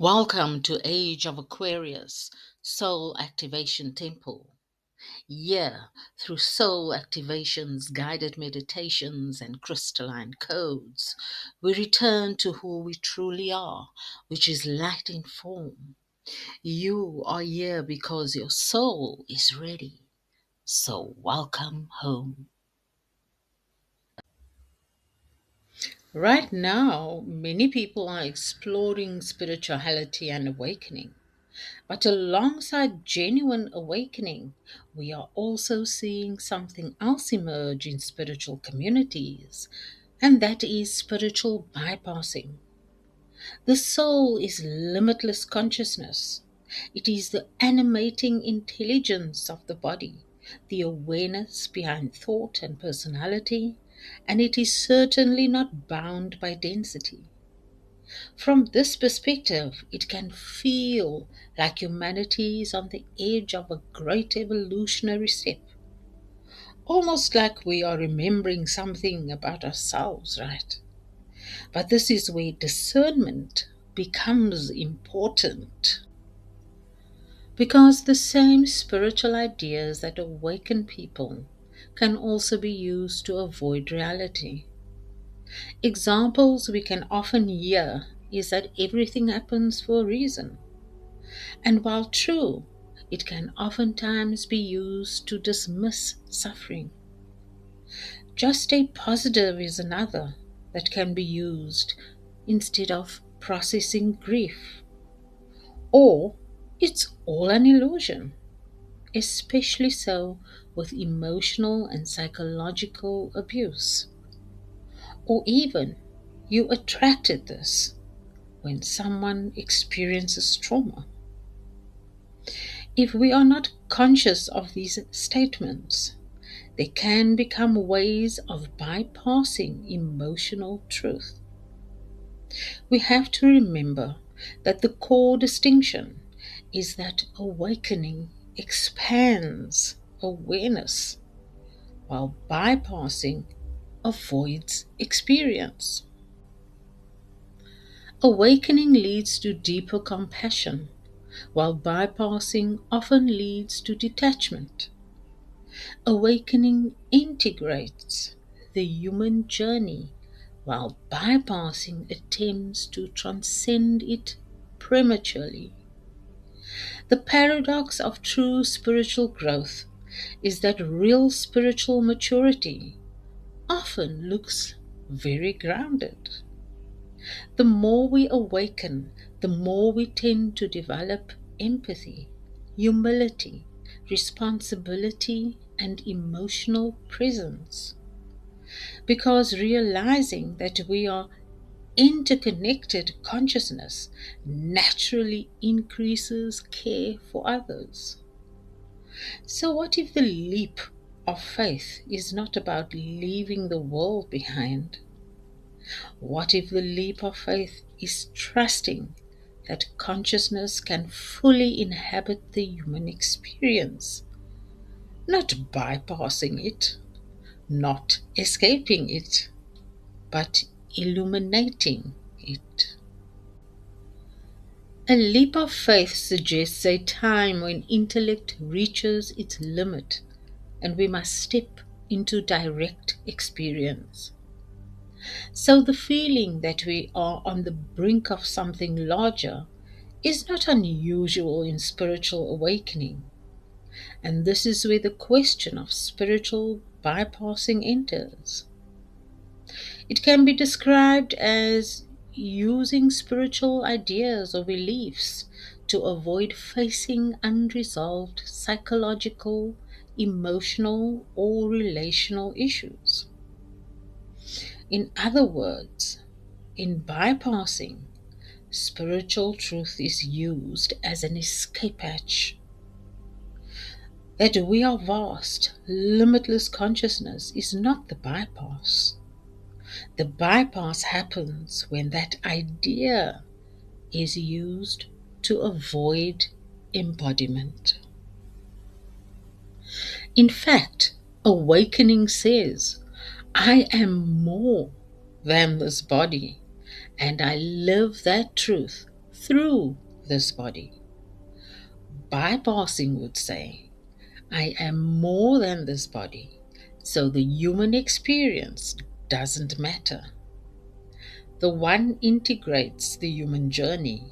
Welcome to Age of Aquarius, Soul Activation Temple. Yeah, through soul activations, guided meditations, and crystalline codes, we return to who we truly are, which is light in form. You are here because your soul is ready. So welcome home. Right now, many people are exploring spirituality and awakening. But alongside genuine awakening, we are also seeing something else emerge in spiritual communities, and that is spiritual bypassing. The soul is limitless consciousness. It is the animating intelligence of the body, the awareness behind thought and personality, and it is certainly not bound by density. From this perspective, it can feel like humanity is on the edge of a great evolutionary step, almost like we are remembering something about ourselves, right? But this is where discernment becomes important because the same spiritual ideas that awaken people can also be used to avoid reality. Examples we can often hear is that everything happens for a reason. And while true, it can oftentimes be used to dismiss suffering. Just a positive is another that can be used instead of processing grief. Or it's all an illusion, especially so with emotional and psychological abuse. Or even you attracted this when someone experiences trauma. If we are not conscious of these statements, they can become ways of bypassing emotional truth. We have to remember that the core distinction is that awakening expands awareness, while bypassing avoids experience. Awakening leads to deeper compassion, while bypassing often leads to detachment. Awakening integrates the human journey, while bypassing attempts to transcend it prematurely. The paradox of true spiritual growth is that real spiritual maturity often looks very grounded. The more we awaken, the more we tend to develop empathy, humility, responsibility, and emotional presence. Because realizing that we are interconnected consciousness naturally increases care for others. So, what if the leap of faith is not about leaving the world behind? What if the leap of faith is trusting that consciousness can fully inhabit the human experience, not bypassing it, not escaping it, but illuminating it? A leap of faith suggests a time when intellect reaches its limit and we must step into direct experience. So the feeling that we are on the brink of something larger is not unusual in spiritual awakening. And this is where the question of spiritual bypassing enters. It can be described as using spiritual ideas or beliefs to avoid facing unresolved psychological, emotional, or relational issues. In other words, in bypassing, spiritual truth is used as an escape hatch. That we are vast, limitless consciousness is not the bypass. The bypass happens when that idea is used to avoid embodiment. In fact, awakening says, I am more than this body, and I live that truth through this body. Bypassing would say, I am more than this body, so the human experience doesn't matter. The one integrates the human journey,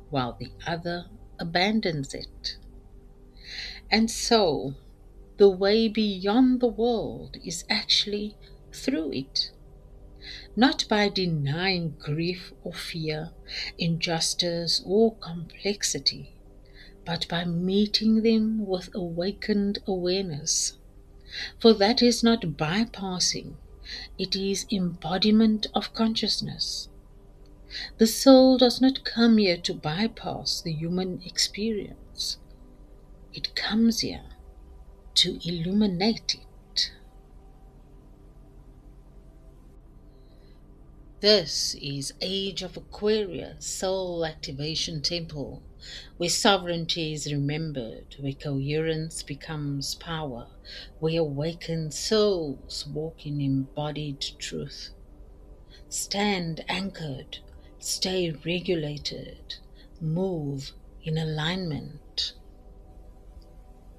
while the other abandons it. And so, the way beyond the world is actually through it, not by denying grief or fear, injustice or complexity, but by meeting them with awakened awareness. For that is not bypassing, it is embodiment of consciousness. The soul does not come here to bypass the human experience, it comes here to illuminate it. This is Age of Aquarius Soul Activation Temple, where sovereignty is remembered, where coherence becomes power, where awakened souls walk in embodied truth. Stand anchored, stay regulated, move in alignment.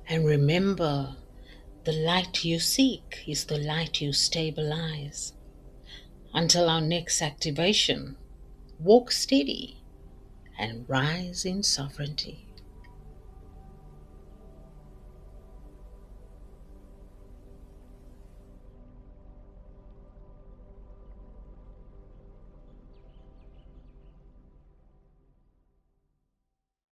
And remember, the light you seek is the light you stabilize. Until our next activation, walk steady and rise in sovereignty.